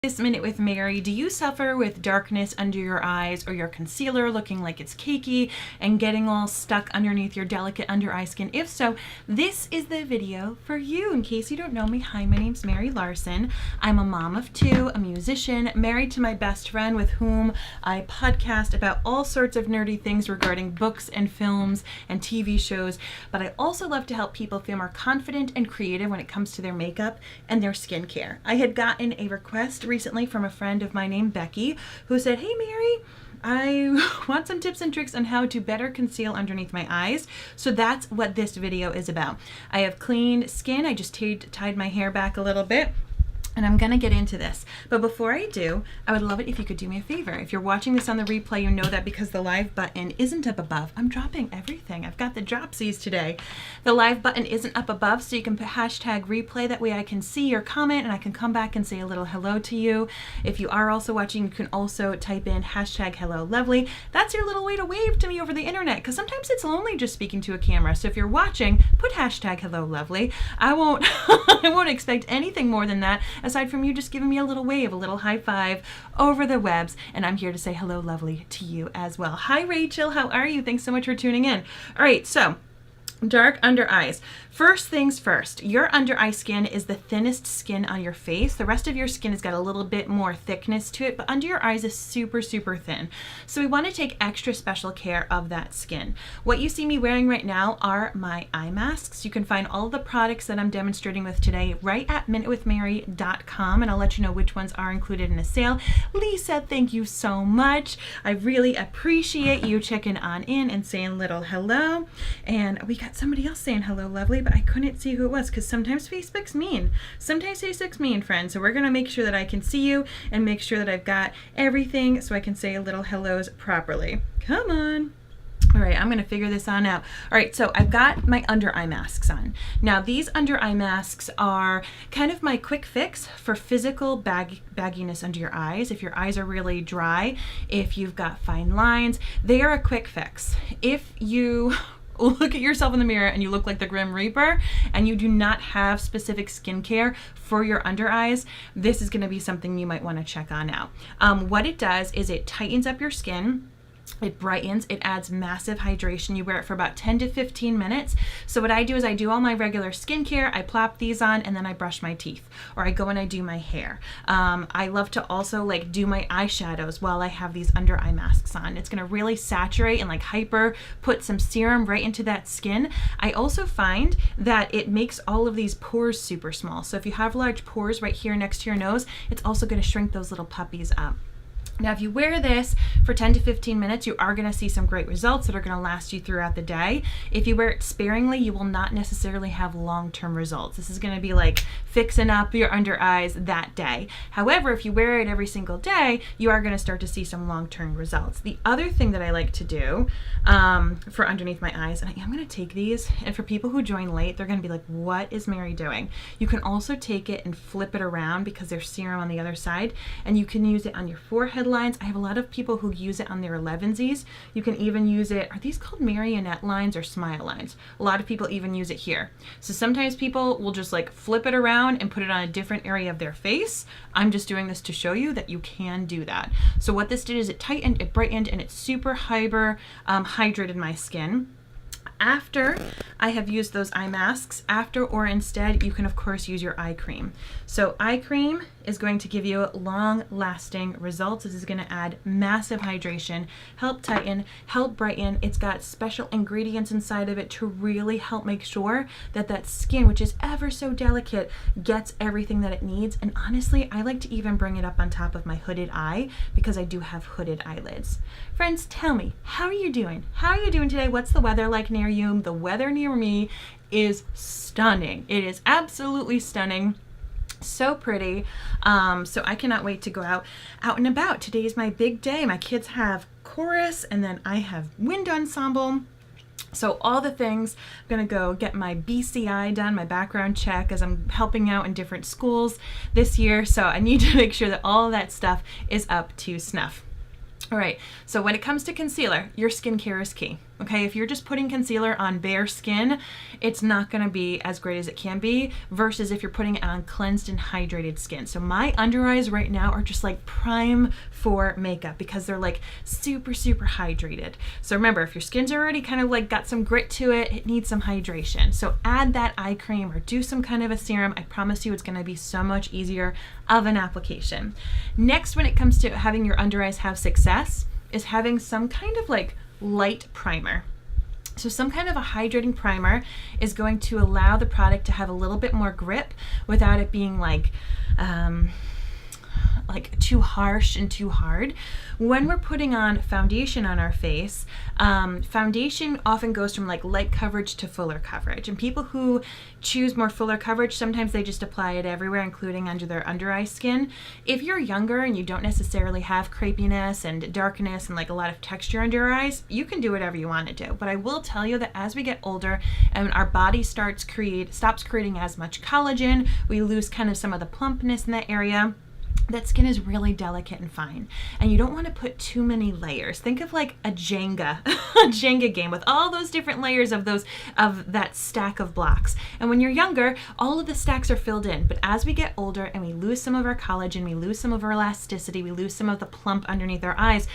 This Minute with Mary. Do you suffer with darkness under your eyes or your concealer looking like it's cakey and getting all stuck underneath your delicate under eye skin? If so, this is the video for you. In case you don't know me, hi, my name's Mary Larson. I'm a mom of two, a musician, married to my best friend with whom I podcast about all sorts of nerdy things regarding books and films and TV shows, but I also love to help people feel more confident and creative when it comes to their makeup and their skincare. I had gotten a request recently from a friend of mine named Becky who said, "Hey Mary, I want some tips and tricks on how to better conceal underneath my eyes." So that's what this video is about. I have clean skin. I just tied my hair back a little bit. And I'm gonna get into this. But before I do, I would love it if you could do me a favor. If you're watching this on the replay, you know that because the live button isn't up above, I'm dropping everything. I've got the dropsies today. The live button isn't up above, so you can put hashtag replay. That way I can see your comment and I can come back and say a little hello to you. If you are also watching, you can also type in hashtag hello lovely. That's your little way to wave to me over the internet, because sometimes it's lonely just speaking to a camera. So if you're watching, put hashtag hello lovely. I won't I won't expect anything more than that, aside from you just giving me a little wave, a little high five over the webs, and I'm here to say hello lovely to you as well. Hi Rachel, how are you? Thanks so much for tuning in. All right, so dark under eyes. First things first, your under eye skin is the thinnest skin on your face. The rest of your skin has got a little bit more thickness to it, but under your eyes is super, super thin. So we want to take extra special care of that skin. What you see me wearing right now are my eye masks. You can find all of the products that I'm demonstrating with today right at minutewithmary.com, and I'll let you know which ones are included in a sale. Lisa, thank you so much. I really appreciate you checking on in and saying little hello. And we got somebody else saying hello lovely, but I couldn't see who it was because sometimes Facebook's mean. Sometimes Facebook's mean, friends. So we're going to make sure that I can see you and make sure that I've got everything so I can say little hellos properly. Come on. All right, I'm going to figure this on out. All right, so I've got my under eye masks on. Now, these under eye masks are kind of my quick fix for physical bagginess under your eyes. If your eyes are really dry, if you've got fine lines, they are a quick fix. If you look at yourself in the mirror and you look like the Grim Reaper and you do not have specific skincare for your under eyes, this is going to be something you might want to check on out. What it does is it tightens up your skin. It brightens, it adds massive hydration. You wear it for about 10 to 15 minutes. So what I do is I do all my regular skincare, I plop these on, and then I brush my teeth, or I go and I do my hair. I love to also do my eyeshadows while I have these under eye masks on. It's gonna really saturate and put some serum right into that skin. I also find that it makes all of these pores super small. So if you have large pores right here next to your nose, it's also gonna shrink those little puppies up. Now, if you wear this for 10 to 15 minutes, you are going to see some great results that are going to last you throughout the day. If you wear it sparingly, you will not necessarily have long-term results. This is going to be like fixing up your under eyes that day. However, if you wear it every single day, you are going to start to see some long-term results. The other thing that I like to do for underneath my eyes, and I'm going to take these, and for people who join late, they're going to be like, what is Mary doing? You can also take it and flip it around because there's serum on the other side, and you can use it on your forehead lines. I have a lot of people who use it on their 11sies. You can even use it, are these called marionette lines or smile lines? A lot of people even use it here. So sometimes people will just flip it around and put it on a different area of their face. I'm just doing this to show you that you can do that. So what this did is it tightened, it brightened, and it super hydrated my skin. After I have used those eye masks, or instead, you can of course use your eye cream. So eye cream is going to give you long-lasting results. This is going to add massive hydration, help tighten, help brighten. It's got special ingredients inside of it to really help make sure that that skin, which is ever so delicate, gets everything that it needs. And honestly, I like to even bring it up on top of my hooded eye because I do have hooded eyelids. Friends, tell me, how are you doing? How are you doing today? What's the weather like near you? The weather near me is stunning. It is absolutely stunning. So pretty. So I cannot wait to go out and about. Today is my big day. My kids have chorus and then I have wind ensemble. So all the things. I'm gonna go get my BCI done, my background check, as I'm helping out in different schools this year. So I need to make sure that all of that stuff is up to snuff. All right, so when it comes to concealer, your skincare is key. Okay, if you're just putting concealer on bare skin, it's not going to be as great as it can be versus if you're putting it on cleansed and hydrated skin. So my under eyes right now are just like prime for makeup because they're like super, super hydrated. So remember, if your skin's already kind of like got some grit to it, it needs some hydration. So add that eye cream or do some kind of a serum. I promise you it's going to be so much easier of an application. Next, when it comes to having your under eyes have success, is having some kind of like light primer. So some kind of a hydrating primer is going to allow the product to have a little bit more grip without it being like too harsh and too hard. When we're putting on foundation on our face, foundation often goes from like light coverage to fuller coverage. And people who choose more fuller coverage, sometimes they just apply it everywhere, including under their under eye skin. If you're younger and you don't necessarily have crepiness and darkness and like a lot of texture under your eyes, you can do whatever you want to do. But I will tell you that as we get older and our body stops creating as much collagen, we lose kind of some of the plumpness in that area. That skin is really delicate and fine, and you don't want to put too many layers. Think of like a Jenga game with all those different layers of that stack of blocks. And when you're younger, all of the stacks are filled in, but as we get older and we lose some of our collagen, we lose some of our elasticity, we lose some of the plump underneath our eyes,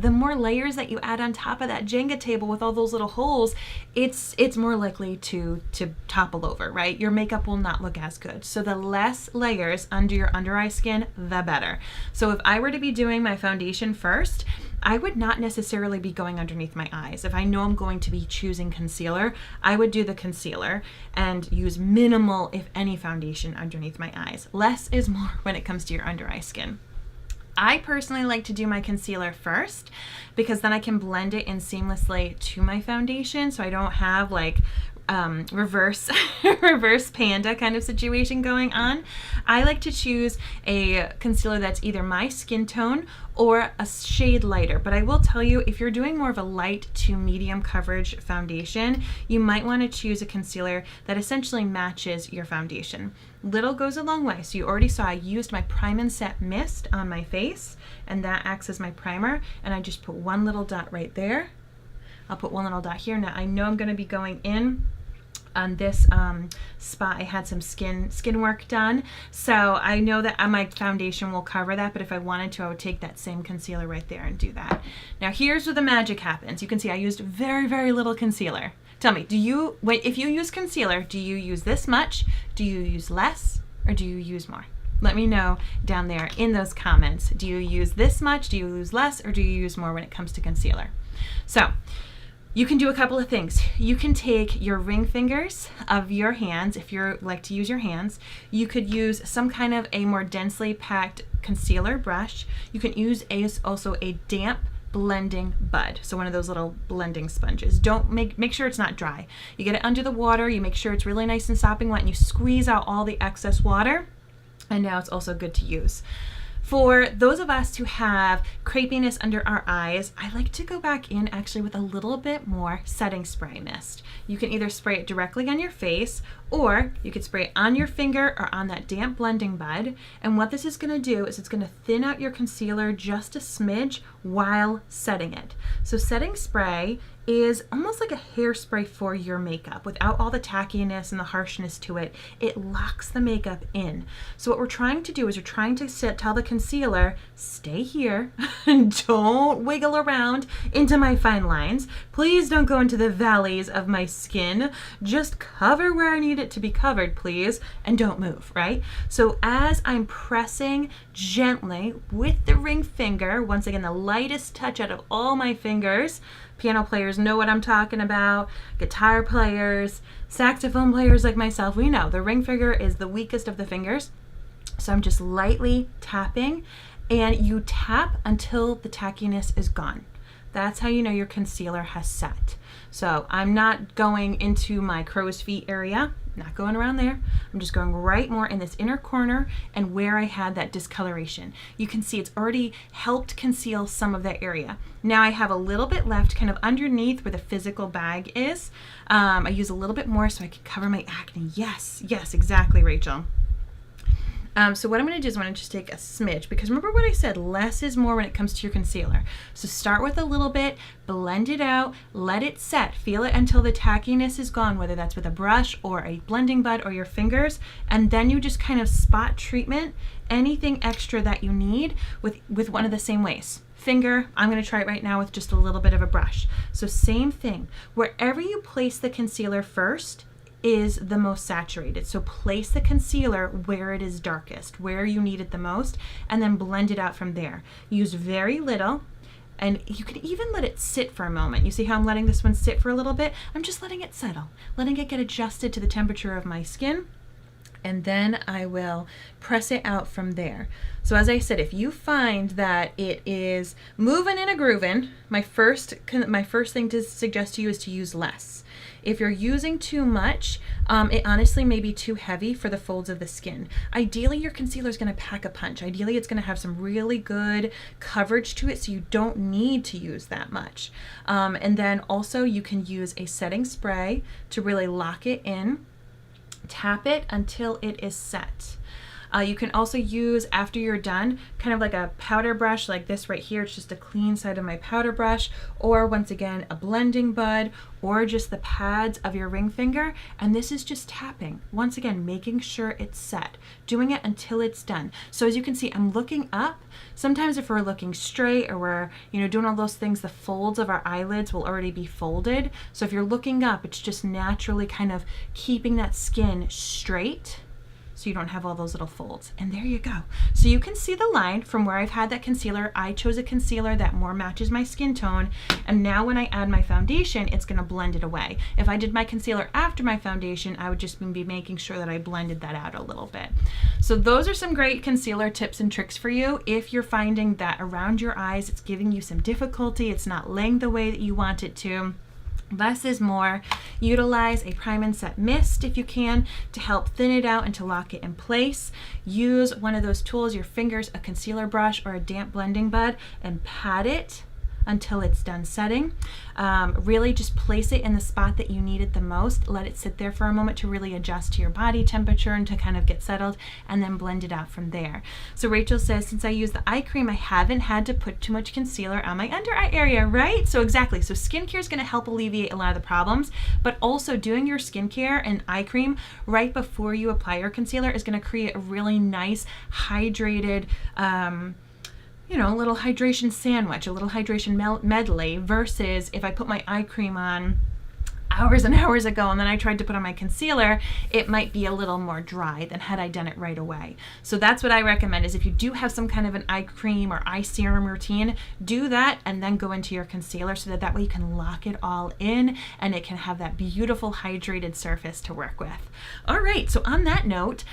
the more layers that you add on top of that Jenga table with all those little holes, it's more likely to topple over, right? Your makeup will not look as good. So the less layers under your under eye skin, the better. So if I were to be doing my foundation first, I would not necessarily be going underneath my eyes. If I know I'm going to be choosing concealer, I would do the concealer and use minimal, if any, foundation underneath my eyes. Less is more when it comes to your under eye skin. I personally like to do my concealer first because then I can blend it in seamlessly to my foundation, so I don't have like reverse panda kind of situation going on. I like to choose a concealer that's either my skin tone or a shade lighter, but I will tell you, if you're doing more of a light to medium coverage foundation, you might want to choose a concealer that essentially matches your foundation. Little goes a long way. So you already saw I used my Prime and Set Mist on my face, and that acts as my primer, and I just put one little dot right there. I'll put one little dot here. Now I know I'm going to be going in on this spot. I had some skin work done, so I know that my foundation will cover that, but if I wanted to, I would take that same concealer right there and do that. Now here's where the magic happens. You can see I used very, very little concealer. Tell me, if you use concealer, do you use this much? Do you use less? Or do you use more? Let me know down there in those comments. Do you use this much? Do you use less? Or do you use more when it comes to concealer? So you can do a couple of things. You can take your ring fingers of your hands, if you like to use your hands. You could use some kind of a more densely packed concealer brush. You can use also a damp blending bud, so one of those little blending sponges. Don't make sure it's not dry. You get it under the water, you make sure it's really nice and sopping wet, and you squeeze out all the excess water, and now it's also good to use. For those of us who have crepiness under our eyes, I like to go back in actually with a little bit more setting spray mist. You can either spray it directly on your face, or you could spray it on your finger or on that damp blending bud. And what this is going to do is it's going to thin out your concealer just a smidge while setting it. So setting spray is almost like a hairspray for your makeup. Without all the tackiness and the harshness to it, it locks the makeup in. So what we're trying to do is we're trying to tell the concealer, stay here, and don't wiggle around into my fine lines. Please don't go into the valleys of my skin. Just cover where I need it to be covered, please, and don't move, right? So as I'm pressing gently with the ring finger, once again, the lightest touch out of all my fingers. Piano players know what I'm talking about. Guitar players, saxophone players like myself, we know the ring finger is the weakest of the fingers. So I'm just lightly tapping, and you tap until the tackiness is gone. That's how you know your concealer has set. So I'm not going into my crow's feet area, not going around there. I'm just going right more in this inner corner and where I had that discoloration. You can see it's already helped conceal some of that area. Now I have a little bit left kind of underneath where the physical bag is. I use a little bit more so I can cover my acne. Yes, exactly, Rachel. So what I'm going to do is I'm going to just take a smidge, because remember what I said, less is more when it comes to your concealer. So start with a little bit, blend it out, let it set, feel it until the tackiness is gone, whether that's with a brush or a blending bud or your fingers, and then you just kind of spot treatment anything extra that you need with one of the same ways. Finger, I'm going to try it right now with just a little bit of a brush. So same thing, wherever you place the concealer first is the most saturated. So place the concealer where it is darkest, where you need it the most, and then blend it out from there. Use very little, and you can even let it sit for a moment. You see how I'm letting this one sit for a little bit? I'm just letting it settle, letting it get adjusted to the temperature of my skin, and then I will press it out from there. So as I said, if you find that it is moving and a grooving, my first thing to suggest to you is to use less. If you're using too much, it honestly may be too heavy for the folds of the skin. Ideally, your concealer is going to pack a punch. Ideally, it's going to have some really good coverage to it, so you don't need to use that much. And then also you can use a setting spray to really lock it in. Tap it until it is set. You can also use, after you're done, kind of like a powder brush like this right here. It's just a clean side of my powder brush, or once again, a blending bud, or just the pads of your ring finger. And this is just tapping. Once again, making sure it's set, doing it until it's done. So as you can see, I'm looking up. Sometimes if we're looking straight or we're, doing all those things, the folds of our eyelids will already be folded. So if you're looking up, it's just naturally kind of keeping that skin straight, so you don't have all those little folds. And there you go. So you can see the line from where I've had that concealer. I chose a concealer that more matches my skin tone, and now when I add my foundation, it's gonna blend it away. If I did my concealer after my foundation, I would just be making sure that I blended that out a little bit. So those are some great concealer tips and tricks for you if you're finding that around your eyes it's giving you some difficulty, it's not laying the way that you want it to. Less is more. Utilize a prime and set mist if you can to help thin it out and to lock it in place. Use one of those tools, your fingers, a concealer brush, or a damp blending bud, and pat it until it's done setting. Really just place it in the spot that you need it the most. Let it sit there for a moment to really adjust to your body temperature and to kind of get settled, and then blend it out from there. So Rachel says, since I use the eye cream, I haven't had to put too much concealer on my under eye area, right? So exactly. So skincare is going to help alleviate a lot of the problems, but also doing your skincare and eye cream right before you apply your concealer is going to create a really nice hydrated, little hydration sandwich, a little hydration medley, versus if I put my eye cream on hours and hours ago and then I tried to put on my concealer, it might be a little more dry than had I done it right away. So that's what I recommend, is if you do have some kind of an eye cream or eye serum routine, do that and then go into your concealer, so that way you can lock it all in and it can have that beautiful hydrated surface to work with. All right, so on that note,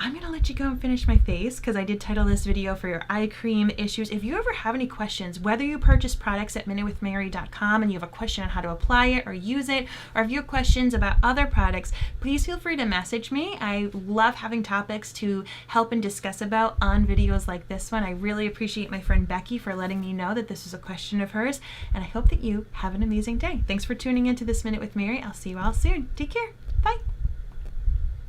I'm gonna let you go and finish my face, because I did title this video for your eye cream issues. If you ever have any questions, whether you purchase products at minutewithmary.com and you have a question on how to apply it or use it, or if you have questions about other products, please feel free to message me. I love having topics to help and discuss about on videos like this one. I really appreciate my friend Becky for letting me know that this was a question of hers, and I hope that you have an amazing day. Thanks for tuning into this Minute with Mary. I'll see you all soon. Take care. Bye.